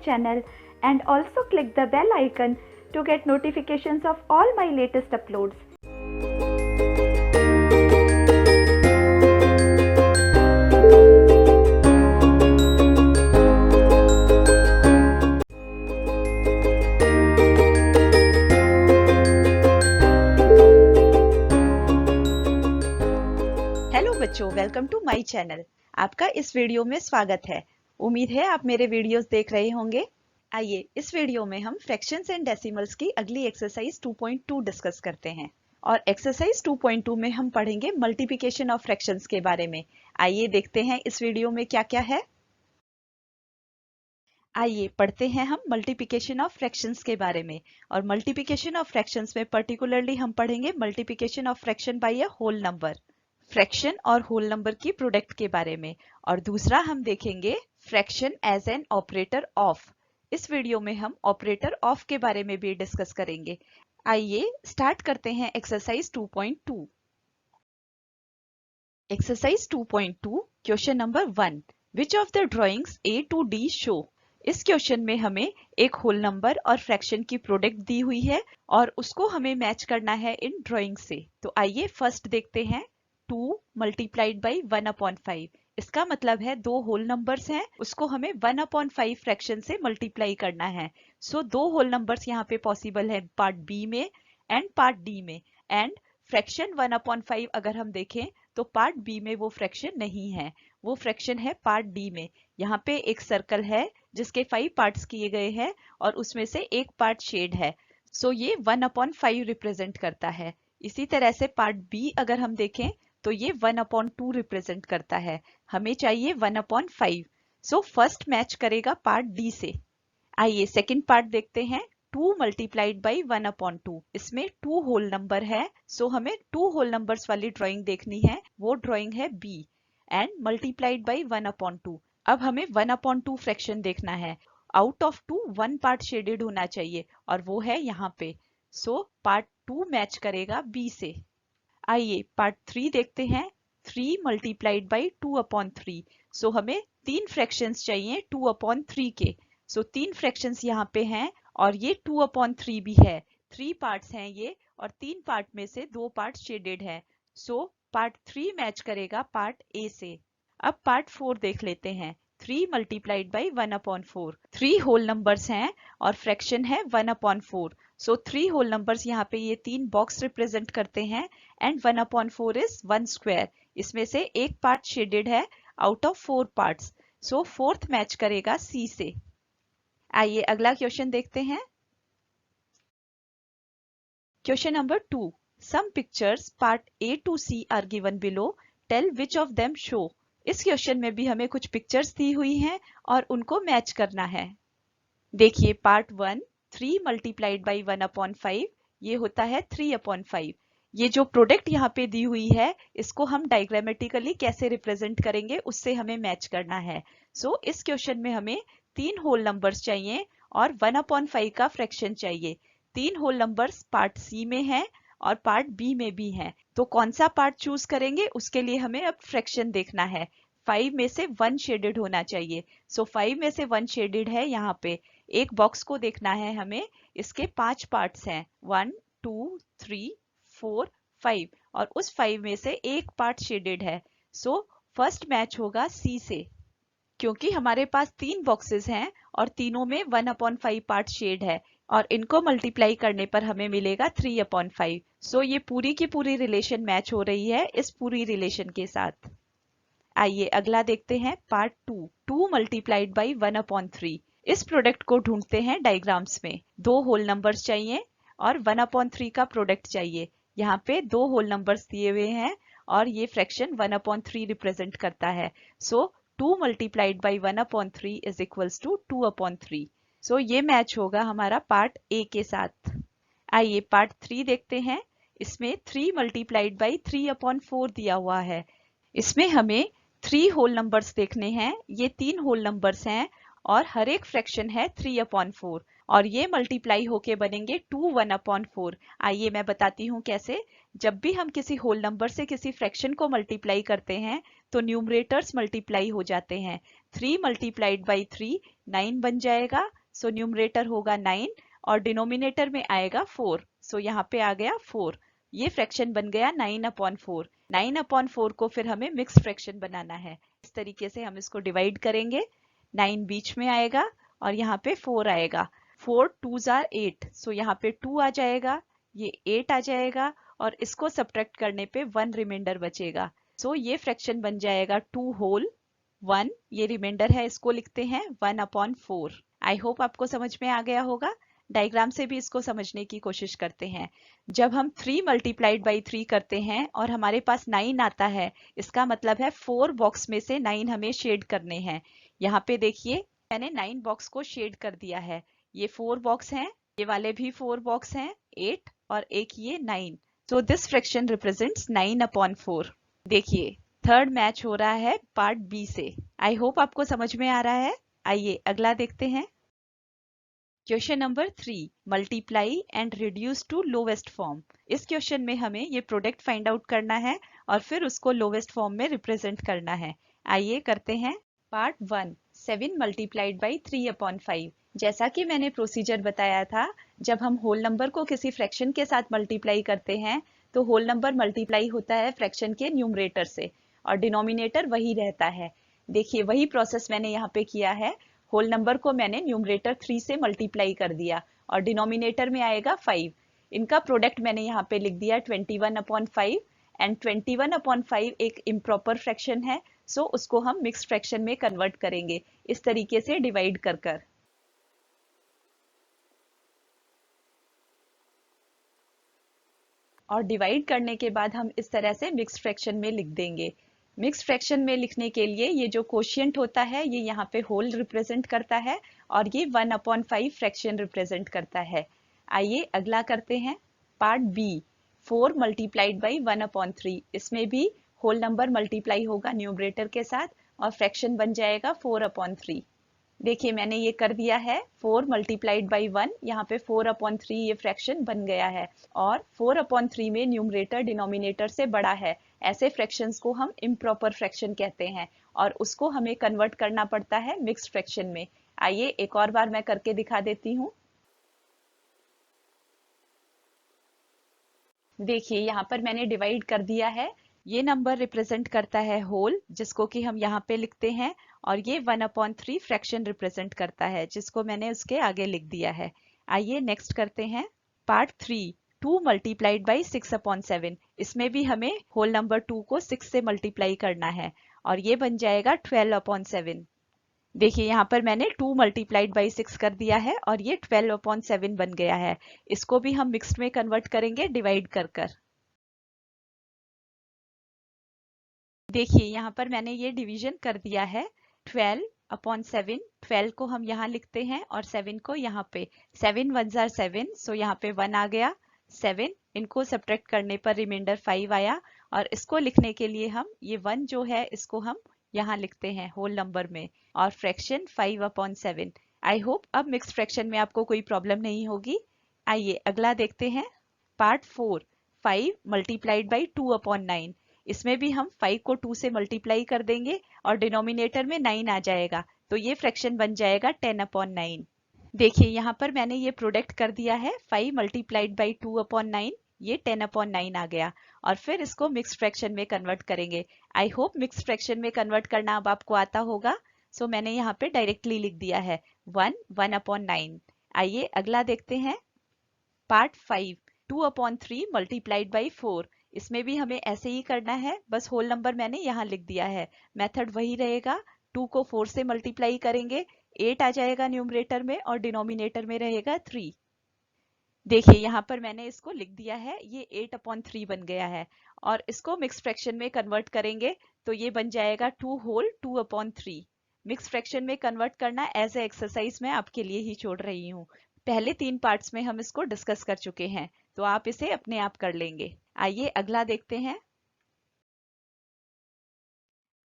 channel and also click the bell icon to get notifications of all my latest uploads. Hello बच्चों, welcome to my channel. आपका इस video में स्वागत है। उम्मीद है आप मेरे वीडियोस देख रहे होंगे। आइए इस वीडियो में हम फ्रैक्शंस एंड डेसिमल्स की अगली एक्सरसाइज 2.2 डिस्कस करते हैं और एक्सरसाइज 2.2 में हम पढ़ेंगे मल्टीप्लिकेशन ऑफ फ्रैक्शंस के बारे में। आइए देखते हैं इस वीडियो में क्या क्या है। आइए पढ़ते हैं हम मल्टीप्लिकेशन ऑफ फ्रैक्शंस के बारे में। और मल्टीप्लिकेशन ऑफ फ्रैक्शंस में पर्टिकुलरली हम पढ़ेंगे multiplication of fraction by a whole number, fraction और होल नंबर की प्रोडक्ट के बारे में। और दूसरा हम देखेंगे fraction as an operator of. इस वीडियो में हम ऑपरेटर ऑफ के बारे में भी डिस्कस करेंगे। आइए स्टार्ट करते हैं exercise 2.2। Exercise 2.2 question number 1, which of the drawings A to D show. इस क्वेश्चन में हमें एक होल नंबर और फ्रैक्शन की प्रोडक्ट दी हुई है और उसको हमें मैच करना है इन ड्राइंग से। तो आइए फर्स्ट देखते हैं 2 मल्टीप्लाइड बाई 1/5। इसका मतलब है दो होल नंबर्स हैं, उसको हमें 1/5 फ्रैक्शन से मल्टीप्लाई करना है। सो दो होल नंबर्स यहाँ पे पॉसिबल है, पार्ट बी में एंड पार्ट डी में। एंड फ्रैक्शन 1/5 अगर हम देखें तो पार्ट बी में वो फ्रैक्शन नहीं है, वो फ्रैक्शन है पार्ट डी में। यहाँ पे एक सर्कल है जिसके 5 पार्ट्स किए गए हैं और उसमें से एक पार्ट शेड है। सो ये 1/5 रिप्रेजेंट करता है। इसी तरह से पार्ट बी अगर हम देखें तो ये 1/2 रिप्रेजेंट करता है। हमें चाहिए 1/5। सो फर्स्ट मैच करेगा पार्ट डी से। आइए सेकंड पार्ट देखते हैं 2 मल्टीप्लाइड बाई 1/2। इसमें 2 होल नंबर है, सो हमें 2 होल नंबर्स वाली ड्राइंग देखनी है। वो ड्राइंग है बी एंड मल्टीप्लाइड बाई 1/2। अब हमें 1/2 फ्रैक्शन देखना है। आउट ऑफ 2 1 पार्ट शेडेड होना चाहिए और वो है यहाँ पे। सो पार्ट 2 मैच करेगा बी से। आइए पार्ट 3 देखते हैं 3 मल्टीप्लाइड बाई 2/3। सो हमें 3 फ्रैक्शंस चाहिए 2/3 के। सो 3 फ्रैक्शंस यहाँ पे हैं और ये 2/3 भी है। 3 पार्ट्स हैं ये और 3 पार्ट में से 2 पार्ट शेडेड है। सो पार्ट 3 मैच करेगा पार्ट ए से। अब पार्ट 4 देख लेते हैं 3 मल्टीप्लाइड बाई 1/4। 3 होल नंबर्स हैं और फ्रैक्शन है 1/4। सो 3 होल नंबर्स यहाँ पे ये 3 बॉक्स रिप्रेजेंट करते हैं एंड 1/4 इज 1 स्क्वायर। इसमें से एक पार्ट शेडेड है out of 4 parts. So fourth match करेगा सी से। आइए अगला क्वेश्चन देखते हैं। Question number 2, some pictures part A to C are given below, tell which of them show. इस क्वेश्चन में भी हमें कुछ पिक्चर्स दी हुई हैं और उनको मैच करना है। देखिए पार्ट 1 3 मल्टीप्लाइड बाई 1/5, ये होता है 3/5। ये जो प्रोडक्ट यहाँ पे दी हुई है इसको हम डायग्रामेटिकली कैसे रिप्रेजेंट करेंगे उससे हमें मैच करना है। सो इस क्वेश्चन में हमें 3 होल नंबर्स चाहिए और 1/5 का फ्रैक्शन चाहिए। 3 होल नंबर्स पार्ट सी में है और पार्ट बी में भी है। तो कौन सा पार्ट चूज करेंगे उसके लिए हमें अब फ्रैक्शन देखना है। 5 में से 1 शेडेड होना चाहिए। सो 5 में से 1 शेडेड है यहाँ पे। एक बॉक्स को देखना है हमें, इसके 5 पार्ट्स हैं 1 2 3 4 5 और उस 5 में से एक पार्ट शेडेड है। सो फर्स्ट मैच होगा सी से, क्योंकि हमारे पास 3 बॉक्सेस हैं और तीनों में 1/5 पार्ट शेड है और इनको मल्टीप्लाई करने पर हमें मिलेगा 3/5। सो ये पूरी की पूरी रिलेशन मैच हो रही है इस पूरी रिलेशन के साथ। आइए अगला देखते हैं पार्ट 2 2 मल्टीप्लाइड बाई 1/3। इस प्रोडक्ट को ढूंढते हैं डायग्राम्स में। 2 होल नंबर्स चाहिए और 1/3 का प्रोडक्ट चाहिए। यहाँ पे 2 होल नंबर्स दिए हुए हैं और ये फ्रैक्शन 1/3 रिप्रेजेंट करता है। So 2 multiplied by 1/3 is equals to 2/3। So ये मैच होगा हमारा पार्ट ए के साथ। आइए पार्ट 3 देखते हैं। इसमें 3 मल्टीप्लाइड बाई 3/4 दिया हुआ है। इसमें हमें 3 होल नंबर्स देखने हैं। ये 3 होल नंबर्स हैं और हर एक फ्रैक्शन है 3/4 और ये मल्टीप्लाई होके बनेंगे 2 1/4। आइए मैं बताती हूँ कैसे। जब भी हम किसी होल नंबर से किसी फ्रैक्शन को मल्टीप्लाई करते हैं तो न्यूमरेटर्स मल्टीप्लाई हो जाते हैं। 3 मल्टीप्लाइड बाई 3 9 बन जाएगा, सो न्यूमरेटर होगा 9 और डिनोमिनेटर में आएगा 4, सो यहाँ पे आ गया 4। ये फ्रैक्शन बन गया 9/4। 9/4 को फिर हमें मिक्स फ्रैक्शन बनाना है। इस तरीके से हम इसको डिवाइड करेंगे। 9 बीच में आएगा और यहाँ पे 4 आएगा। 4 2s are 8, सो यहाँ पे 2 आ जाएगा, ये 8 आ जाएगा और इसको सब्ट्रैक्ट करने पे 1 रिमाइंडर बचेगा। सो ये फ्रैक्शन बन जाएगा 2 होल 1, ये रिमाइंडर है, इसको लिखते हैं 1/4। आई होप आपको समझ में आ गया होगा। डायग्राम से भी इसको समझने की कोशिश करते हैं। जब हम 3 मल्टीप्लाइड बाई 3 करते हैं और हमारे पास 9 आता है, इसका मतलब है 4 बॉक्स में से 9 हमें शेड करने हैं। यहाँ पे देखिए मैंने 9 बॉक्स को शेड कर दिया है। ये 4 बॉक्स हैं, ये वाले भी 4 बॉक्स हैं, 8 और एक ये 9। So this fraction represents 9/4। देखिए थर्ड मैच हो रहा है पार्ट बी से। आई होप आपको समझ में आ रहा है। आइए अगला देखते हैं। Question number 3, multiply and reduce to lowest form. इस क्वेश्चन में हमें ये प्रोडक्ट फाइंड आउट करना है और फिर उसको लोवेस्ट फॉर्म में रिप्रेजेंट करना है। आइए करते हैं। Part 1, 7 multiplied by 3/5। जैसा कि मैंने प्रोसीजर बताया था, जब हम होल नंबर को किसी फ्रैक्शन के साथ मल्टीप्लाई करते हैं तो होल नंबर मल्टीप्लाई होता है फ्रैक्शन के न्यूमरेटर से और डिनोमिनेटर वही रहता है। देखिए वही प्रोसेस मैंने यहाँ पे किया है। होल नंबर को मैंने न्यूमरेटर 3 से मल्टीप्लाई कर दिया और डिनोमिनेटर में आएगा 5। इनका प्रोडक्ट मैंने यहाँ पे लिख दिया 21/5 एंड 21/5 एक इम्प्रॉपर फ्रैक्शन है, सो उसको हम मिक्स्ड फ्रैक्शन में कन्वर्ट करेंगे इस तरीके से डिवाइड कर कर। और डिवाइड करने के बाद हम इस तरह से मिक्स्ड फ्रैक्शन में लिख देंगे। मिक्स्ड फ्रैक्शन में लिखने के लिए ये जो कोशिएंट होता है ये यहाँ पे होल रिप्रेजेंट करता है और ये 1/5 फ्रैक्शन रिप्रेजेंट करता है। आइए अगला करते हैं। Part B, 4 multiplied by 1/3। इसमें भी होल नंबर मल्टीप्लाई होगा न्यूमरेटर के साथ और फ्रैक्शन बन जाएगा 4/3। देखिए मैंने ये कर दिया है 4 मल्टीप्लाइड बाई 1, यहाँ पे 4/3 ये फ्रैक्शन बन गया है और 4/3 में न्यूमरेटर डिनोमिनेटर से बड़ा है। ऐसे फ्रैक्शंस को हम इम्प्रॉपर फ्रैक्शन कहते हैं और उसको हमें कन्वर्ट करना पड़ता है मिक्स्ड फ्रैक्शन में। आइए एक और बार मैं करके दिखा देती हूँ। देखिए यहाँ पर मैंने डिवाइड कर दिया है। ये नंबर रिप्रेजेंट करता है होल, जिसको कि हम यहाँ पे लिखते हैं, और ये 1/3 फ्रैक्शन रिप्रेजेंट करता है जिसको मैंने उसके आगे लिख दिया है। आइए नेक्स्ट करते हैं। Part 3, 2 multiplied by 6/7। इसमें भी हमें होल नंबर 2 को 6 से मल्टीप्लाई करना है और ये बन जाएगा 12/7। देखिए यहाँ पर मैंने 2 मल्टीप्लाइड बाई 6 कर दिया है और ये 12/7 बन गया है। इसको भी हम मिक्स्ड में कन्वर्ट करेंगे डिवाइड कर कर। देखिए यहाँ पर मैंने ये डिवीजन कर दिया है। 12/7, 12 को हम यहाँ लिखते हैं और 7 को यहाँ पे। 7 1s are 7, सो यहाँ पे 1 आ गया। 7 इनको सब्ट्रैक्ट करने पर रिमाइंडर 5 आया और इसको लिखने के लिए हम ये 1 जो है इसको हम यहाँ लिखते हैं होल नंबर में और फ्रैक्शन 5/7। आई होप अब मिक्स्ड फ्रैक्शन में आपको कोई प्रॉब्लम नहीं होगी। आइए अगला देखते हैं। Part 4, 5 multiplied by 2/9। इसमें भी हम 5 को 2 से मल्टीप्लाई कर देंगे और डिनोमिनेटर में 9 आ जाएगा, तो ये फ्रैक्शन बन जाएगा 10/9। देखिए यहाँ पर मैंने ये प्रोडक्ट कर दिया है 5 मल्टीप्लाइड बाई 2/9, ये 10/9 आ गया और फिर इसको मिक्स्ड फ्रैक्शन में कन्वर्ट करेंगे। आई होप मिक्स्ड फ्रैक्शन में कन्वर्ट करना अब आपको आता होगा, सो मैंने यहाँ पे डायरेक्टली लिख दिया है 1/9। आइए अगला देखते हैं। Part 5, 2/3 multiplied by 4। इसमें भी हमें ऐसे ही करना है, बस होल नंबर मैंने यहाँ लिख दिया है। मेथड वही रहेगा, 2 को 4 से मल्टीप्लाई करेंगे, 8 आ जाएगा न्यूमरेटर में और डिनोमिनेटर में रहेगा 3। देखिए यहाँ पर मैंने इसको लिख दिया है, ये 8/3 बन गया है और इसको मिक्स फ्रैक्शन में कन्वर्ट करेंगे तो ये बन जाएगा 2 होल 2/3। मिक्स फ्रैक्शन में कन्वर्ट करना एज ए एक्सरसाइज मैं आपके लिए ही छोड़ रही हूँ। पहले 3 पार्ट्स में हम इसको डिस्कस कर चुके हैं, तो आप इसे अपने आप कर लेंगे। आइए अगला देखते हैं।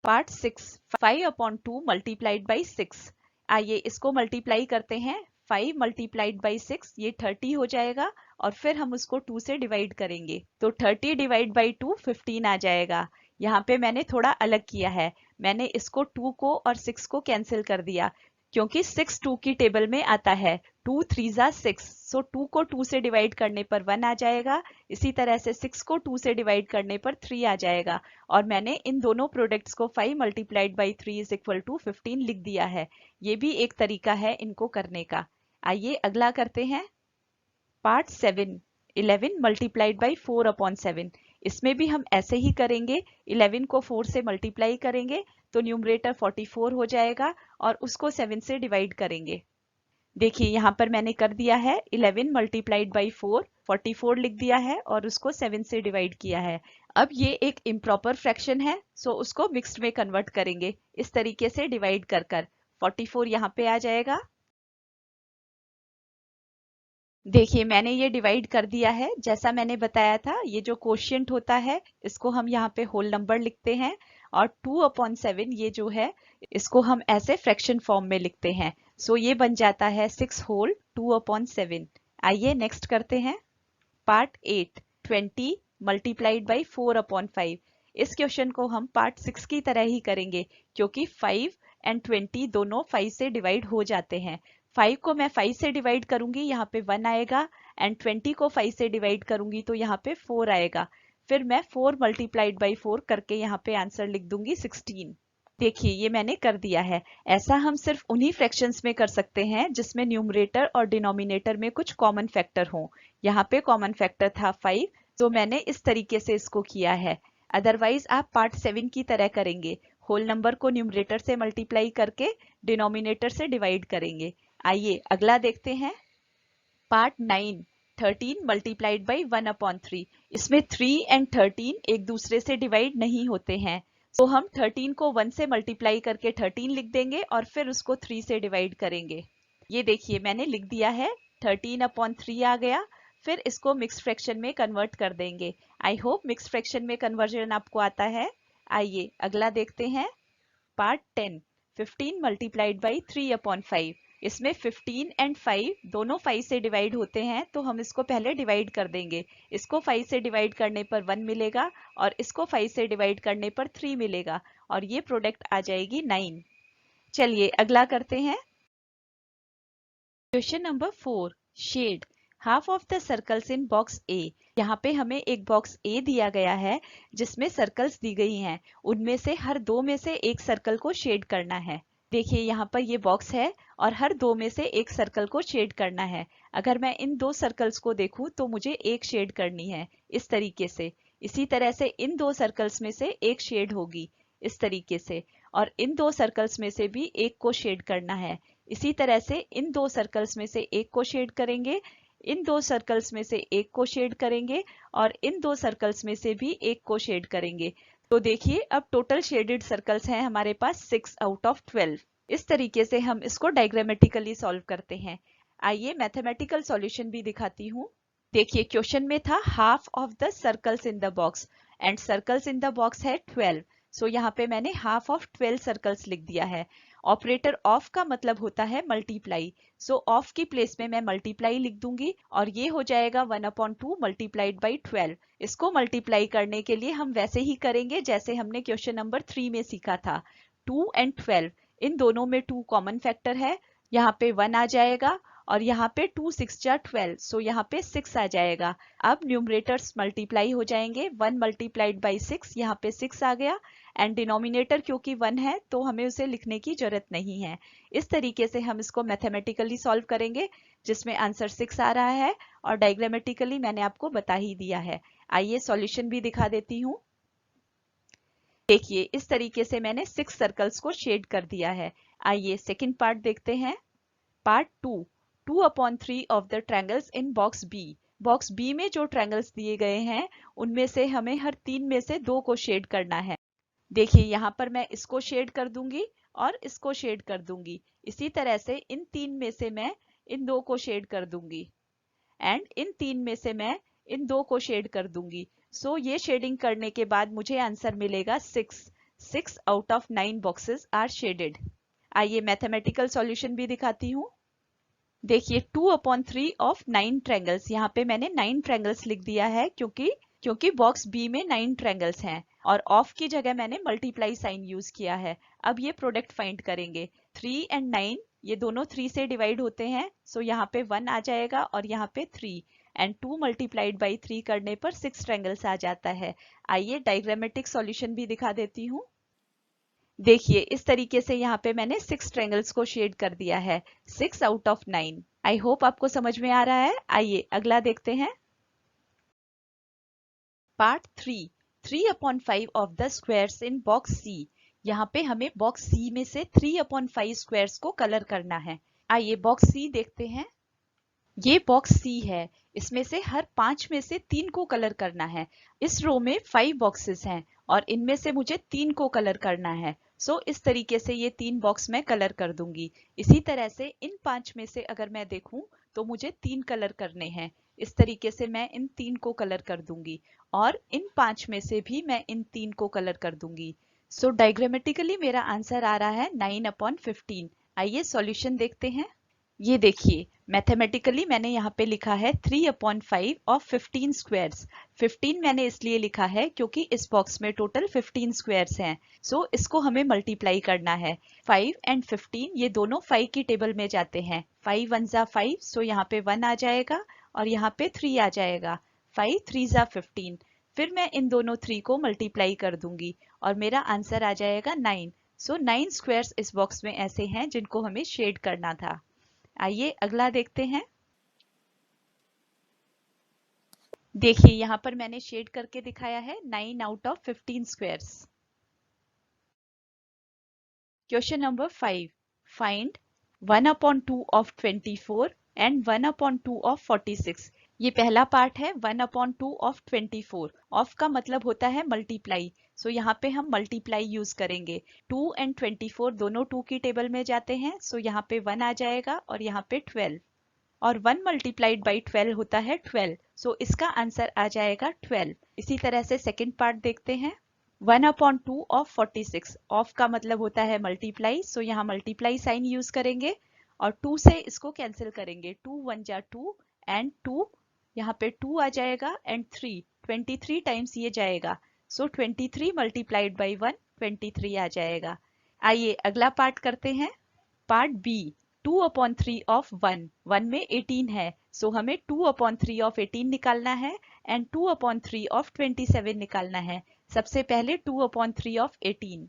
Part 6, 5/2 multiplied by 6। आइए इसको मल्टीप्लाई करते हैं 5 मल्टीप्लाइड बाई 6 ये 30 हो जाएगा और फिर हम उसको 2 से डिवाइड करेंगे तो 30 डिवाइड बाई 2 15 आ जाएगा। यहाँ पे मैंने थोड़ा अलग किया है, मैंने इसको 2 को और 6 को कैंसिल कर दिया क्योंकि 6 2 की टेबल में आता है। 2 3 जा 6, सो 2 को 2 से डिवाइड करने पर 1 आ जाएगा। इसी तरह से 6 को 2 से डिवाइड करने पर 3 आ जाएगा और मैंने इन दोनों प्रोडक्ट्स को 5 multiplied by 3 is equal to 15 लिख दिया है। ये भी एक तरीका है इनको करने का। आइए अगला करते हैं। Part 7, 11 multiplied by 4 upon 7। इसमें भी हम ऐसे ही करेंगे, 11 को 4 से मल्टीप्लाई करेंगे तो न्यूमरेटर 44 हो जाएगा और उसको 7 से डिवाइड करेंगे। देखिए यहाँ पर मैंने कर दिया है 11 मल्टीप्लाइड बाई 4, 44 लिख दिया है और उसको 7 से डिवाइड किया है। अब ये एक इम्प्रॉपर फ्रैक्शन है, सो उसको मिक्स्ड में कन्वर्ट करेंगे इस तरीके से डिवाइड कर कर। 44 यहाँ पे आ जाएगा। देखिए मैंने ये डिवाइड कर दिया है जैसा मैंने बताया था। ये जो कोशिएंट होता है इसको हम यहाँ पे होल नंबर लिखते हैं और 2 अपॉन 7 ये जो है इसको हम ऐसे फ्रैक्शन फॉर्म में लिखते हैं। सो ये बन जाता है 6 होल 2 अपॉन 7। आइए नेक्स्ट करते हैं। Part 8, 20 multiplied by 4 upon 5। इस क्वेश्चन को हम पार्ट 6 की तरह ही करेंगे क्योंकि 5 एंड 20 दोनों 5 से डिवाइड हो जाते हैं। 5 को मैं 5 से डिवाइड करूंगी, यहाँ पे 1 आएगा एंड 20 को 5 से डिवाइड करूंगी तो यहाँ पे 4 आएगा। फिर मैं 4 मल्टीप्लाइड बाई 4 करके यहाँ पे आंसर लिख दूंगी 16। देखिए ये मैंने कर दिया है। ऐसा हम सिर्फ उन्हीं फ्रैक्शंस में कर सकते हैं जिसमें न्यूमरेटर और डिनोमिनेटर में कुछ कॉमन फैक्टर हो। यहाँ पे कॉमन फैक्टर था 5, तो मैंने इस तरीके से इसको किया है। अदरवाइज आप पार्ट 7 की तरह करेंगे, होल नंबर को न्यूमरेटर से मल्टीप्लाई करके डिनोमिनेटर से डिवाइड करेंगे। आइए अगला देखते हैं। Part 9, 13 multiplied by 1 upon 3। इसमें 3 एंड 13 एक दूसरे से डिवाइड नहीं होते हैं, तो हम 13 को 1 से मल्टीप्लाई करके 13 लिख देंगे और फिर उसको 3 से डिवाइड करेंगे। ये देखिए मैंने लिख दिया है, 13 अपॉन 3 आ गया। फिर इसको मिक्स्ड फ्रैक्शन में कन्वर्ट कर देंगे। आई होप मिक्स्ड फ्रैक्शन में कन्वर्जन आपको आता है। आइए अगला देखते हैं। Part 10, 15 multiplied by 3 upon 5। इसमें 15 एंड 5 दोनों 5 से डिवाइड होते हैं, तो हम इसको पहले डिवाइड कर देंगे। इसको 5 से डिवाइड करने पर 1 मिलेगा और इसको 5 से डिवाइड करने पर 3 मिलेगा और ये प्रोडक्ट आ जाएगी 9। चलिए अगला करते हैं। Question number 4, shade half of the circles in box A. यहाँ पे हमें एक बॉक्स ए दिया गया है जिसमें सर्कल्स दी गई हैं। उनमें से हर दो में से एक सर्कल को शेड करना है। देखिए यहाँ पर ये बॉक्स है और हर दो में से एक सर्कल को शेड करना है। अगर मैं इन दो सर्कल्स को देखूं तो मुझे एक शेड करनी है इस तरीके से। इसी तरह से इन दो सर्कल्स में से एक शेड होगी इस तरीके से, और इन दो सर्कल्स में से भी एक को शेड करना है। इसी तरह से इन दो सर्कल्स में से एक को शेड करेंगे, इन दो सर्कल्स में से एक को शेड करेंगे और इन दो सर्कल्स में से भी एक को शेड करेंगे। तो देखिए अब टोटल शेडेड सर्कल्स हैं हमारे पास 6 आउट ऑफ 12। इस तरीके से हम इसको डायग्रामेटिकली सॉल्व करते हैं। आइए मैथमेटिकल सॉल्यूशन भी दिखाती हूँ। देखिए क्वेश्चन में था half of the circles in the box and circles in the box है 12। सो यहाँ पे मैंने हाफ ऑफ 12 सर्कल्स लिख दिया है। ऑपरेटर ऑफ का मतलब होता है मल्टीप्लाई, सो ऑफ की प्लेस में मैं मल्टीप्लाई लिख दूंगी और ये हो जाएगा 1/2 मल्टीप्लाइड बाई 12। इसको मल्टीप्लाई करने के लिए हम वैसे ही करेंगे जैसे हमने क्वेश्चन नंबर 3 में सीखा था। 2 एंड 12 इन दोनों में 2 कॉमन फैक्टर है, यहाँ पे 1 आ जाएगा और यहाँ पे 2 6 जा 12, सो यहाँ पे 6 आ जाएगा। अब न्यूमरेटर्स मल्टीप्लाई हो जाएंगे, 1 मल्टीप्लाइड बाई 6, यहाँ पे 6 आ गया एंड डिनोमिनेटर क्योंकि 1 है तो हमें उसे लिखने की जरूरत नहीं है। इस तरीके से हम इसको मैथमेटिकली सॉल्व करेंगे जिसमें आंसर 6 आ रहा है और डायग्रामेटिकली मैंने आपको बता ही दिया है। आइए सॉल्यूशन भी दिखा देती हूँ। देखिए इस तरीके से मैंने 6 सर्कल्स को शेड कर दिया है। आइए सेकंड पार्ट देखते हैं। Part 2, 2/3 of the triangles in box B. Box B में जो ट्रायंगल्स दिए गए हैं उनमें से हमें हर 3 में से 2 को शेड करना है। देखिए यहाँ पर मैं इसको शेड कर दूंगी और इसको शेड कर दूंगी। इसी तरह से इन 3 में से मैं इन 2 को शेड कर दूंगी एंड इन 3 में से मैं इन 2 को शेड कर दूंगी। सो ये शेडिंग करने के बाद मुझे आंसर मिलेगा 6। 6 out of 9 boxes are shaded. आइए मैथमेटिकल सॉल्यूशन भी दिखाती हूँ। देखिए 2/3 ऑफ 9 ट्रायंगल्स, यहाँ पे मैंने 9 ट्रायंगल्स लिख दिया है क्योंकि बॉक्स बी में 9 ट्रायंगल्स हैं और ऑफ की जगह मैंने मल्टीप्लाई साइन यूज किया है। अब ये प्रोडक्ट फाइंड करेंगे। 3 एंड 9 ये दोनों 3 से डिवाइड होते हैं, सो यहाँ पे 1 आ जाएगा और यहाँ पे 3 एंड 2 मल्टीप्लाइड बाई 3 करने पर 6 ट्रायंगल्स आ जाता है। आइए डायग्रामेटिक सॉल्यूशन भी दिखा देती हूँ। देखिए इस तरीके से यहाँ पे मैंने 6 ट्रायंगल्स को शेड कर दिया है, 6 आउट ऑफ 9। आई होप आपको समझ में आ रहा है। आइए अगला देखते हैं। Part 3, 3/5 of the squares in box C. यहाँ पे हमें बॉक्स सी में से 3/5 स्क्वायर्स को कलर करना है। आइए बॉक्स सी देखते हैं। ये बॉक्स सी है, इसमें से हर 5 में से 3 को कलर करना है। इस रो में 5 बॉक्सेस हैं और इनमें से मुझे 3 को कलर करना है। सो इस तरीके से ये 3 बॉक्स मैं कलर कर दूंगी। इसी तरह से इन 5 में से अगर मैं देखूं तो मुझे 3 कलर करने हैं। इस तरीके से मैं इन 3 को कलर कर दूंगी और इन 5 में से भी मैं इन 3 को कलर कर दूंगी। सो डायग्रामेटिकली मेरा आंसर आ रहा है 9/15। आइए सॉल्यूशन देखते हैं। ये देखिए मैथमेटिकली मैंने यहाँ पे लिखा है 3/5 ऑफ 15 स्क्वायर्स। 15 मैंने इसलिए लिखा है क्योंकि इस बॉक्स में टोटल 15 स्क्वायर्स हैं। सो इसको हमें मल्टीप्लाई करना है। 5 एंड 15 ये दोनों 5 की टेबल में जाते हैं। 5 1 जा 5, सो यहाँ पे 1 आ जाएगा और यहाँ पे 3 आ जाएगा। 5 3 जा 15। फिर मैं इन दोनों 3 को मल्टीप्लाई कर दूंगी और मेरा आंसर आ जाएगा 9। सो 9 स्क्वायर्स इस बॉक्स में ऐसे हैं जिनको हमें शेड करना था। आइए अगला देखते हैं। देखिए यहाँ पर मैंने शेड करके दिखाया है 9 out of 15 squares. Question number 5, find 1/2 of 24 and 1/2 of 46। ये पहला पार्ट है 1/2 ऑफ 24। ऑफ का मतलब होता है मल्टीप्लाई, सो यहाँ पे हम मल्टीप्लाई यूज करेंगे। 2 एंड 24 दोनों 2 की टेबल में जाते हैं, सो यहाँ पे 1 आ जाएगा और यहाँ पे 12 और 1 मल्टीप्लाइड बाई 12 होता है 12। सो इसका आंसर आ जाएगा 12। इसी तरह से सेकंड पार्ट देखते हैं। 1/2 ऑफ 46। ऑफ का मतलब होता है मल्टीप्लाई, सो यहाँ मल्टीप्लाई साइन यूज करेंगे और 2 से इसको कैंसिल करेंगे। 2 1 जा 2 एंड 2 यहाँ पे 2 आ जाएगा एंड 3 23 टाइम्स ये जाएगा। सो 23 मल्टीप्लाइड बाई 1 23 आ जाएगा। आइए अगला पार्ट करते हैं। Part B 2/3 of 1। 1 में 18 है, सो हमें 2/3 ऑफ 18 निकालना है एंड 2/3 ऑफ 27 निकालना है। सबसे पहले 2/3 ऑफ 18।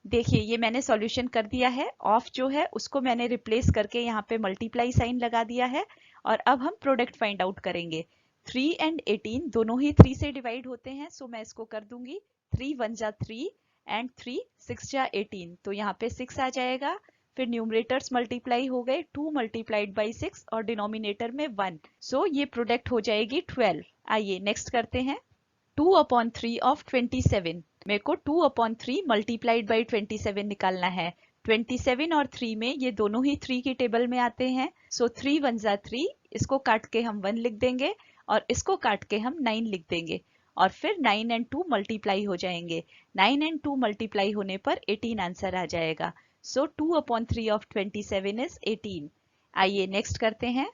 देखिए ये मैंने सॉल्यूशन कर दिया है। ऑफ जो है उसको मैंने रिप्लेस करके यहाँ पे मल्टीप्लाई साइन लगा दिया है और अब हम प्रोडक्ट फाइंड आउट करेंगे। 3 एंड 18 दोनों ही 3 से डिवाइड होते हैं, सो मैं इसको कर दूंगी। 3 1 जा 3 एंड 3 6 जा 18, तो यहाँ पे 6 आ जाएगा। फिर न्यूमरेटर्स मल्टीप्लाई हो गए, 2 मल्टीप्लाइड बाई 6 और डिनोमिनेटर में 1। सो ये प्रोडक्ट हो जाएगी 12। आइए नेक्स्ट करते हैं। 2/3 ऑफ 27। मेरे को 2/3 मल्टीप्लाइड बाई 27 निकालना है। 27 और 3 में ये दोनों ही 3 की टेबल में आते हैं, सो 3 1 जा 3, इसको काट के हम 1 लिख देंगे और इसको काट के हम 9 लिख देंगे और फिर 9 एंड 2 मल्टीप्लाई हो जाएंगे। 9 एंड 2 मल्टीप्लाई होने पर 18 आंसर आ जाएगा। So 2/3 of 27 is 18। आइए नेक्स्ट करते हैं।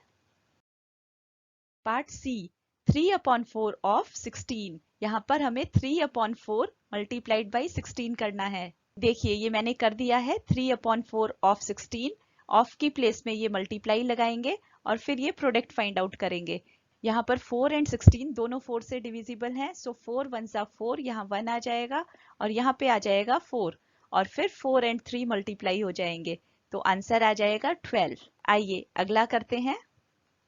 Part C 3/4 of 16। यहाँ पर हमें 3/4 मल्टीप्लाइड बाई 16 करना है। देखिए ये मैंने कर दिया है 3/4 ऑफ 16। ऑफ की प्लेस में ये मल्टीप्लाई लगाएंगे और फिर ये प्रोडक्ट फाइंड आउट करेंगे। यहाँ पर 4 एंड 16 दोनों 4 से डिविजिबल हैं, सो 4 1 जा 4, यहाँ 1 आ जाएगा और यहाँ पे आ जाएगा 4 और फिर 4 एंड 3 मल्टीप्लाई हो जाएंगे, तो आंसर आ जाएगा 12। आइए अगला करते हैं।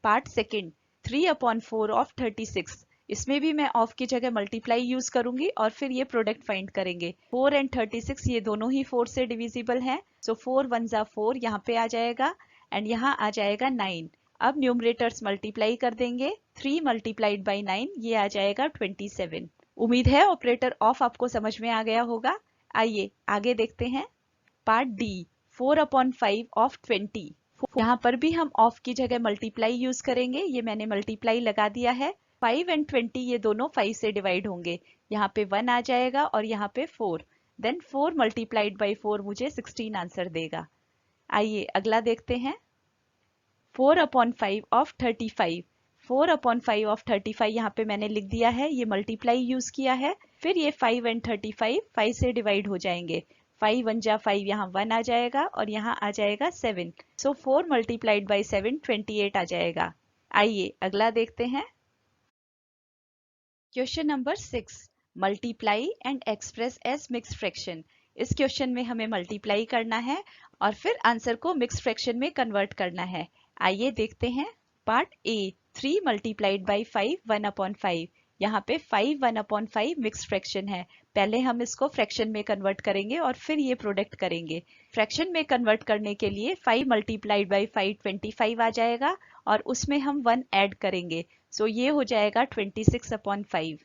Part second 3/4 of 36। इसमें भी मैं ऑफ की जगह मल्टीप्लाई यूज करूंगी और फिर ये प्रोडक्ट फाइंड करेंगे। 4 एंड 36 ये दोनों ही 4 से डिविजिबल हैं, सो 4 1 जा 4, यहाँ पे आ जाएगा एंड यहाँ आ जाएगा 9। अब न्यूमरेटर्स मल्टीप्लाई कर देंगे। 3 मल्टीप्लाइड बाई 9 ये आ जाएगा 27। उम्मीद है ऑपरेटर ऑफ आपको समझ में आ गया होगा। आइए आगे देखते हैं। Part D 4/5 of 20। यहाँ पर भी हम ऑफ की जगह मल्टीप्लाई यूज करेंगे। ये मैंने मल्टीप्लाई लगा दिया है। 5 एंड 20 ये दोनों 5 से डिवाइड होंगे। यहाँ पे 1 आ जाएगा और यहाँ पे 4, देन 4 मल्टीप्लाइड बाई 4 मुझे 16 आंसर देगा। आइए अगला देखते हैं। 4/5 ऑफ 35। 4/5 ऑफ 35 यहाँ पे मैंने लिख दिया है, ये मल्टीप्लाई यूज किया है। फिर ये 5 एंड 35 5 से डिवाइड हो जाएंगे। 5 1 जा 5, यहाँ 1 आ जाएगा और यहाँ आ जाएगा 7। सो 4 मल्टीप्लाइड बाई 7 28 आ जाएगा। आइए अगला देखते हैं। Question number 6, multiply and express as mixed fraction. इस क्वेश्चन में हमें मल्टीप्लाई करना है और फिर आंसर को मिक्स्ड फ्रैक्शन में कन्वर्ट करना है। आइए देखते हैं। Part A, 3 multiplied by 5 1/5। यहाँ पे 5 1/5 मिक्स्ड फ्रैक्शन है। पहले हम इसको फ्रैक्शन में कन्वर्ट करेंगे और फिर ये प्रोडक्ट करेंगे। फ्रैक्शन में कन्वर्ट करने के लिए 5 मल्टीप्लाइड बाई 5 25 आ जाएगा और उसमें हम 1 ऐड करेंगे। सो ये हो जाएगा 26/5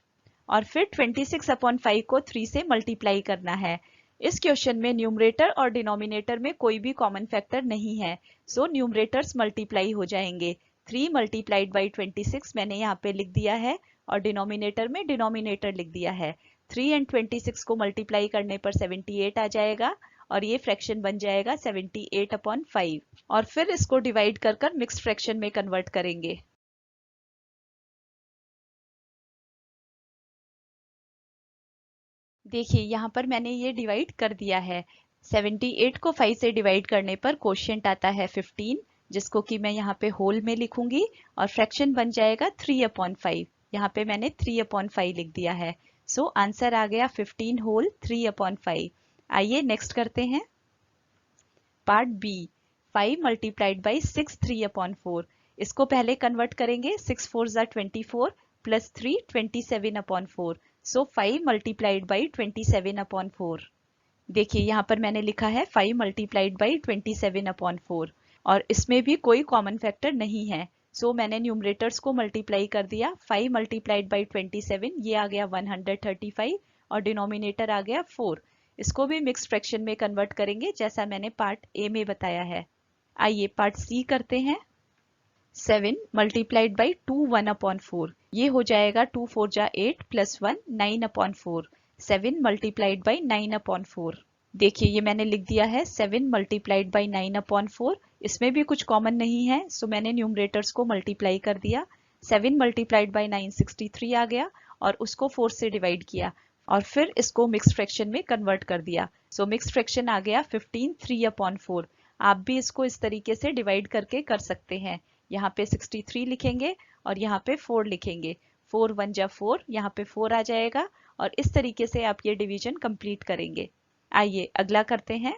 और फिर 26/5 को 3 से मल्टीप्लाई करना है। इस क्वेश्चन में न्यूमरेटर और डिनोमिनेटर में कोई भी कॉमन फैक्टर नहीं है, सो न्यूमरेटर्स मल्टीप्लाई हो जाएंगे। 3 मल्टीप्लाइड बाई 26 मैंने यहाँ पे लिख दिया है और डिनोमिनेटर में डिनोमिनेटर लिख दिया है। 3 एंड 26 को मल्टीप्लाई करने पर 78 आ जाएगा और ये फ्रैक्शन बन जाएगा 78/5 और फिर इसको डिवाइड कर मिक्स्ड फ्रैक्शन में कन्वर्ट करेंगे। देखिए यहाँ पर मैंने ये डिवाइड कर दिया है। 78 को 5 से डिवाइड करने पर कोशिएंट आता है 15, जिसको कि मैं यहाँ पे होल में लिखूंगी और फ्रैक्शन बन जाएगा 3/5। यहाँ पे मैंने 3/5 लिख दिया है। सो आंसर आ गया 15 होल 3/5। आइए नेक्स्ट करते हैं। Part B, 5 multiplied by 6 3/4। इसको पहले कन्वर्ट करेंगे। 6 4 जा 24 प्लस 3 27/4। So 5 multiplied by 27/4। देखिए यहाँ पर मैंने लिखा है 5 मल्टीप्लाइड बाई 27/4 और इसमें भी कोई कॉमन फैक्टर नहीं है। सो मैंने न्यूमरेटर्स को मल्टीप्लाई कर दिया। 5 मल्टीप्लाइड बाई 27, ये आ गया 135 और डिनोमिनेटर आ गया 4। इसको भी मिक्स्ड फ्रैक्शन में कन्वर्ट करेंगे जैसा मैंने पार्ट ए में बताया है। आइए पार्ट सी करते हैं। 7 मल्टीप्लाइड बाई 2 1/4, ये हो जाएगा 2 4 जा 8 प्लस 1 9/4। 7 multiplied by 9/4। देखिए ये मैंने लिख दिया है 7 मल्टीप्लाइड बाई 9/4। इसमें भी कुछ कॉमन नहीं है, सो मैंने न्यूमरेटर्स को मल्टीप्लाई कर दिया। 7 मल्टीप्लाइड बाई 9 63 आ गया और उसको 4 से डिवाइड किया और फिर इसको मिक्स्ड फ्रैक्शन में कन्वर्ट कर दिया। सो मिक्स्ड फ्रैक्शन आ गया 15 3/4। आप भी इसको इस तरीके से डिवाइड करके कर सकते हैं। यहाँ पे 63 लिखेंगे और यहाँ पे 4 लिखेंगे। 4 1 जा 4, यहाँ पे 4 आ जाएगा और इस तरीके से आप ये डिवीजन कंप्लीट करेंगे। आइए अगला करते हैं।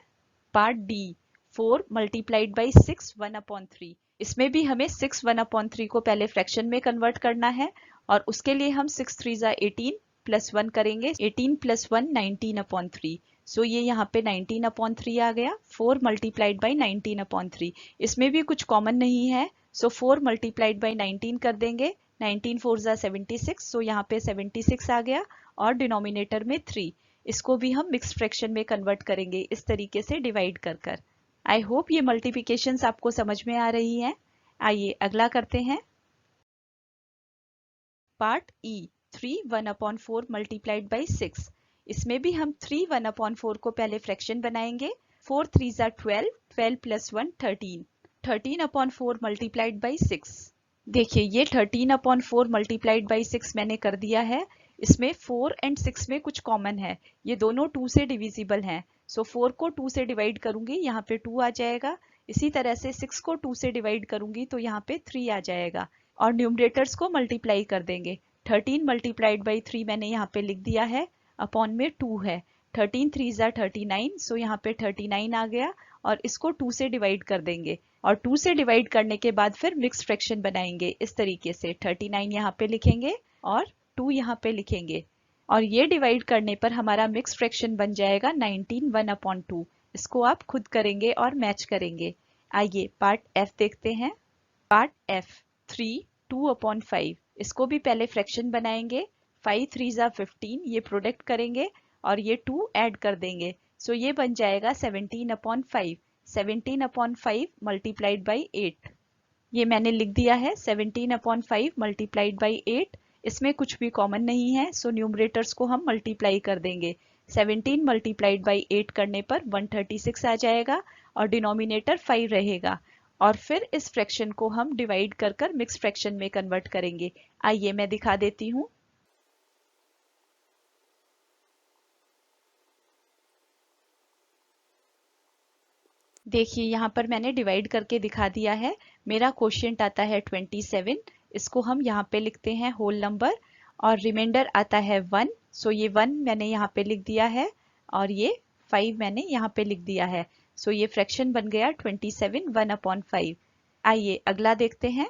Part D, 4 multiplied by 6 1/3। इसमें भी हमें 6 1/3 को पहले फ्रैक्शन में कन्वर्ट करना है और उसके लिए हम 6 3 जा 18 प्लस 1 करेंगे। 18 प्लस 1 19/3। सो ये यहाँ पे 19/3 आ गया। 4 मल्टीप्लाइड बाई 19/3। इसमें भी कुछ कॉमन नहीं है, सो 4 मल्टीप्लाइड बाई 19 कर देंगे। 19 4 जा 76, सो यहाँ पे 76 आ गया और डिनोमिनेटर में 3। इसको भी हम मिक्स्ड फ्रैक्शन में कन्वर्ट करेंगे इस तरीके से डिवाइड कर। आई होप ये मल्टीप्लिकेशंस आपको समझ में आ रही हैं। आइए अगला करते हैं। Part E, 3 1/4 multiplied by 6। इसमें भी हम 3 1/4 को पहले फ्रैक्शन बनाएंगे। 4 3 जा 12, 12 प्लस 1 13। 13/4 multiplied by 6। देखिए ये 13/4 मल्टीप्लाइड बाई 6 मैंने कर दिया है। इसमें 4 एंड 6 में कुछ कॉमन है, ये दोनों 2 से डिविजिबल हैं। सो 4 को 2 से डिवाइड करूंगी, यहाँ पे 2 आ जाएगा। इसी तरह से 6 को 2 से डिवाइड करूंगी तो यहाँ पे 3 आ जाएगा और न्यूमरेटर्स को मल्टीप्लाई कर देंगे। 13 मल्टीप्लाइड बाई 3 मैंने यहाँ पे लिख दिया है, अपॉन में 2 है। 13 3 जा 39, सो यहाँ पे 39 आ गया और इसको 2 से डिवाइड कर देंगे और 2 से डिवाइड करने के बाद फिर मिक्स्ड फ्रैक्शन बनाएंगे इस तरीके से। 39 यहाँ पे लिखेंगे और 2 यहाँ पे लिखेंगे और ये डिवाइड करने पर हमारा मिक्स्ड फ्रैक्शन बन जाएगा 19 1/2। इसको आप खुद करेंगे और मैच करेंगे। आइए पार्ट एफ देखते हैं। Part F, 3 2/5। इसको भी पहले फ्रैक्शन बनाएंगे। 5 3 जा 15, ये प्रोडक्ट करेंगे और ये 2 ऐड कर देंगे। सो ये बन जाएगा 17/5। 17/5 मल्टीप्लाइड बाई 8। ये मैंने लिख दिया है 17/5 मल्टीप्लाइड बाई 8। इसमें कुछ भी कॉमन नहीं है, सो न्यूमरेटर्स को हम मल्टीप्लाई कर देंगे। 17 मल्टीप्लाइड बाई 8 करने पर 136 आ जाएगा और डिनोमिनेटर 5 रहेगा और फिर इस फ्रैक्शन को हम डिवाइड कर कर मिक्स फ्रैक्शन में कन्वर्ट करेंगे। आइए मैं दिखा देती हूँ। देखिए यहाँ पर मैंने डिवाइड करके दिखा दिया है। मेरा क्वोशिएंट आता है 27, इसको हम यहाँ पे लिखते हैं होल नंबर, और रिमाइंडर आता है 1, सो ये 1 मैंने यहाँ पे लिख दिया है और ये 5 मैंने यहाँ पे लिख दिया है। सो ये फ्रैक्शन बन गया 27 1/5। आइए अगला देखते हैं।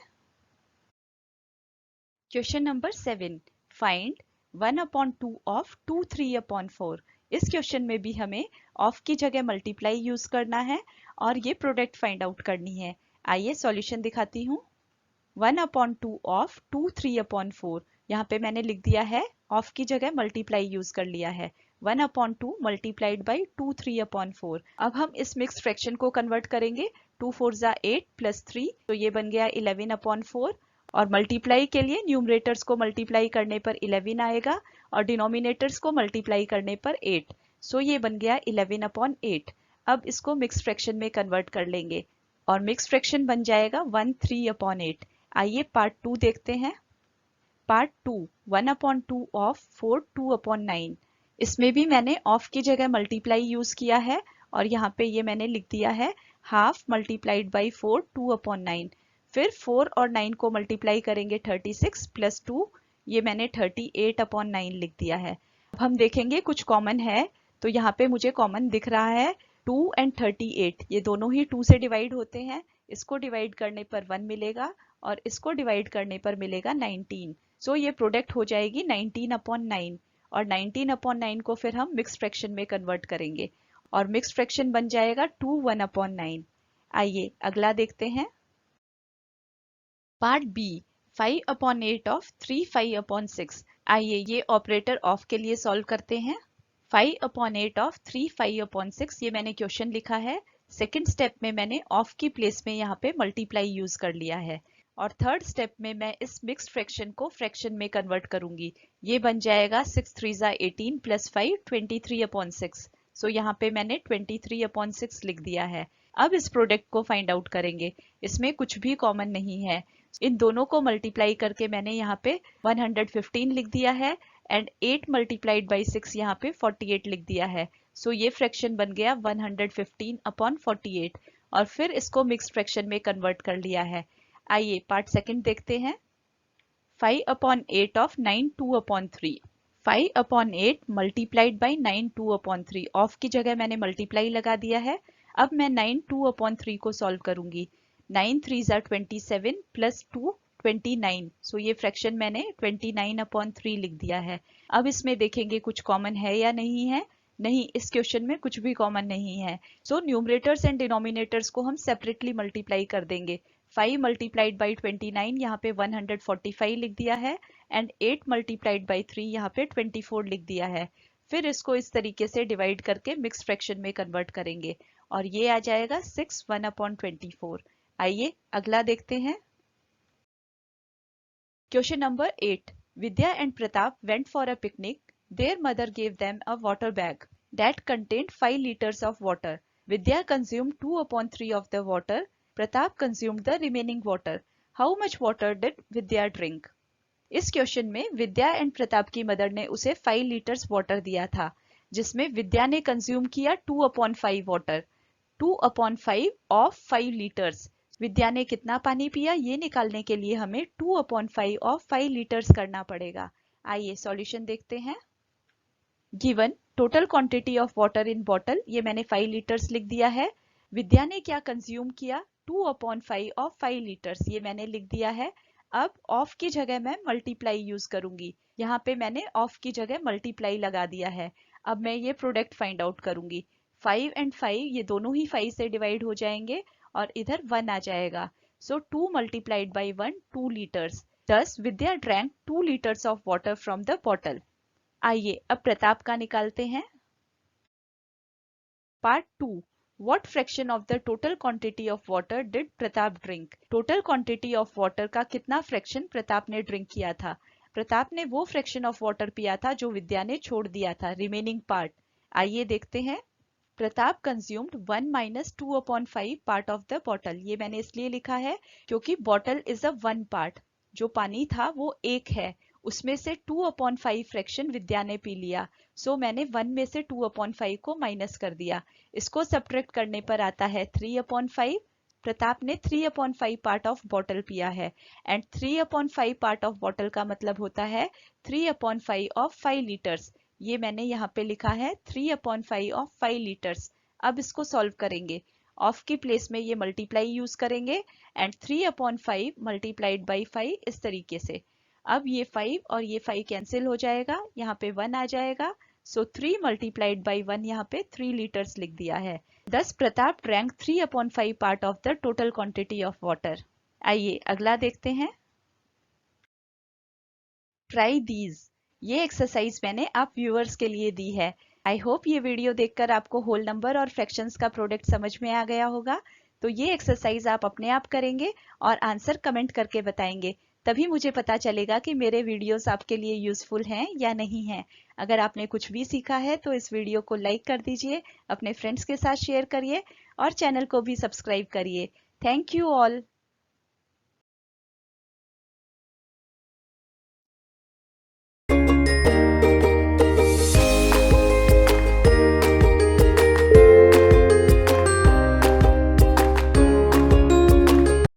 Question number 7, find 1/2 of 2 3/4। इस क्वेश्चन में भी हमें ऑफ की जगह मल्टीप्लाई यूज करना है और ये प्रोडक्ट फाइंड आउट करनी है। आइए सॉल्यूशन दिखाती हूँ। 1/2 ऑफ 2 3/4, यहाँ पे मैंने लिख दिया है, ऑफ की जगह मल्टीप्लाई यूज कर लिया है। 1/2 मल्टीप्लाइड बाई 2 3/4। अब हम इस मिक्स फ्रैक्शन को कन्वर्ट करेंगे। 2 4 जा 8 प्लस 3, तो ये बन गया 11/4। और मल्टीप्लाई के लिए न्यूमरेटर्स को मल्टीप्लाई करने पर 11 आएगा और डिनोमिनेटर्स को मल्टीप्लाई करने पर 8, सो ये बन गया 11/8। अब इसको मिक्स फ्रैक्शन में कन्वर्ट कर लेंगे और मिक्स फ्रैक्शन बन जाएगा 1 3/8। आइए पार्ट 2 देखते हैं। Part 2, 1/2 of 4 2/9। इसमें भी मैंने ऑफ की जगह मल्टीप्लाई यूज किया है और यहाँ पे ये मैंने लिख दिया है हाफ मल्टीप्लाइड बाई 4 2/9। फिर 4 और 9 को मल्टीप्लाई करेंगे 36 प्लस 2, ये मैंने 38/9 लिख दिया है। अब हम देखेंगे कुछ कॉमन है, तो यहाँ पे मुझे कॉमन दिख रहा है 2 एंड 38, ये दोनों ही 2 से डिवाइड होते हैं। इसको डिवाइड करने पर 1 मिलेगा और इसको डिवाइड करने पर मिलेगा 19, सो ये प्रोडक्ट हो जाएगी 19/9। और 19/9 को फिर हम मिक्स फ्रैक्शन में कन्वर्ट करेंगे और मिक्स फ्रैक्शन बन जाएगा 2 1/9। आइए अगला देखते हैं। Part B, 5/8 of 3 5/6। आइए ये ऑपरेटर ऑफ के लिए सॉल्व करते हैं। 5/8 ऑफ 3 5/6, ये मैंने क्वेश्चन लिखा है। सेकेंड स्टेप में मैंने ऑफ की प्लेस में यहाँ पे मल्टीप्लाई यूज कर लिया है और थर्ड स्टेप में मैं इस मिक्स्ड फ्रैक्शन को फ्रैक्शन में कन्वर्ट करूंगी। ये बन जाएगा 6 3 जा 18 प्लस 5 23/6, सो यहाँ पे मैंने 23/6 लिख दिया है। अब इस प्रोडक्ट को फाइंड आउट करेंगे। इसमें कुछ भी कॉमन नहीं है, इन दोनों को मल्टीप्लाई करके मैंने यहाँ पे 115 लिख दिया है एंड 8 मल्टीप्लाइड बाई 6 यहाँ पे 48 लिख दिया है। सो ये फ्रैक्शन बन गया 115/48 और फिर इसको मिक्स्ड फ्रैक्शन में कन्वर्ट कर लिया है। आइए पार्ट सेकंड देखते हैं। 5/8 ऑफ 9 2/3। 5/8 मल्टीप्लाइड बाई 9 2/3, ऑफ की जगह मैंने मल्टीप्लाई लगा दिया है। अब मैं 9 2/3 को सॉल्व करूंगी। 9 3 जा 27 प्लस 2 29, सो ये फ्रैक्शन मैंने 29/3 लिख दिया है। अब इसमें देखेंगे कुछ कॉमन है या नहीं है। नहीं, इस क्वेश्चन में कुछ भी कॉमन नहीं है, सो न्यूमरेटर्स एंड डिनोमिनेटर्स को हम सेपरेटली मल्टीप्लाई कर देंगे। 5 मल्टीप्लाइड बाई 29 यहाँ पे 145 लिख दिया है एंड 8 मल्टीप्लाइड बाई 3 यहाँ पे 24 लिख दिया है। फिर इसको इस तरीके से डिवाइड करके मिक्स फ्रैक्शन में कन्वर्ट करेंगे और ये आ जाएगा 6 1/24। आइए अगला देखते हैं। Question number 8, Vidya and Pratap went for a picnic. Their mother gave them a water bag that contained 5 liters of water. Vidya consumed 2/3 of the water. Pratap consumed the remaining water. How much water did Vidya drink? इस question में विद्या and Pratap की mother ने उसे 5 litres water दिया था, जिसमें विद्या ने consume किया 2/5 वाटर। 2/5 ऑफ 5 लीटर्स, विद्या ने कितना पानी पिया ये निकालने के लिए हमें 2/5 ऑफ 5 लीटर्स करना पड़ेगा। आइए सॉल्यूशन देखते हैं। Given total quantity of water in bottle, ये मैंने 5 लीटर्स लिख दिया है। विद्या ने क्या कंज्यूम किया, 2/5 ऑफ 5 लीटर्स, ये मैंने लिख दिया है। अब ऑफ की जगह मैं मल्टीप्लाई यूज करूंगी, यहाँ पे मैंने ऑफ की जगह मल्टीप्लाई लगा दिया है। अब मैं ये प्रोडक्ट फाइंड आउट करूंगी। 5 एंड 5 ये दोनों ही 5 से डिवाइड हो जाएंगे और इधर 1 आ जाएगा, सो 2 multiplied by 1 2 litres. Thus Vidya drank 2 liters of water from the bottle. आइए अब प्रताप का निकालते हैं। Part 2, What fraction of the total quantity of water did Pratap drink? Total quantity of water का कितना फ्रैक्शन प्रताप ने ड्रिंक किया था। प्रताप ने वो फ्रैक्शन ऑफ वाटर पिया था जो विद्या ने छोड़ दिया था, रिमेनिंग पार्ट। आइए देखते हैं। Pratap consumed 1 minus 2/5 part of the bottle. ये मैंने इसलिए लिखा है क्योंकि बॉटल इज अ 1 पार्ट। जो पानी था वो 1 है, उसमें से 2/5 फ्रैक्शन विद्या ने पी लिया। सो मैंने 1 में से 2/5 को माइनस कर दिया। इसको सब्ट्रैक्ट करने पर आता है 3/5। प्रताप ने 3/5 पार्ट ऑफ बॉटल पिया है एंड 3/5 पार्ट ऑफ बॉटल का मतलब होता है 3/5 ऑफ 5 लीटर्स। ये मैंने यहाँ पे लिखा है 3/5 ऑफ 5 लीटर्स। अब इसको सॉल्व करेंगे। ऑफ की प्लेस में ये मल्टीप्लाई यूज करेंगे एंड 3/5 मल्टीप्लाइड बाई 5 इस तरीके से। अब ये 5 और ये 5 कैंसिल हो जाएगा, यहाँ पे 1 आ जाएगा। सो 3 मल्टीप्लाइड बाई 1 यहाँ पे 3 लीटर्स लिख दिया है। Thus Pratap drank 3/5 part of the total quantity of water। आइए अगला देखते हैं। Try these। ये एक्सरसाइज मैंने आप व्यूअर्स के लिए दी है। आई होप ये वीडियो देखकर आपको होल नंबर और फ्रैक्शंस का प्रोडक्ट समझ में आ गया होगा। तो ये एक्सरसाइज आप अपने आप करेंगे और आंसर कमेंट करके बताएंगे, तभी मुझे पता चलेगा कि मेरे वीडियोस आपके लिए यूजफुल हैं या नहीं हैं। अगर आपने कुछ भी सीखा है तो इस वीडियो को लाइक कर दीजिए, अपने फ्रेंड्स के साथ शेयर करिए और चैनल को भी सब्सक्राइब करिए। Thank you all.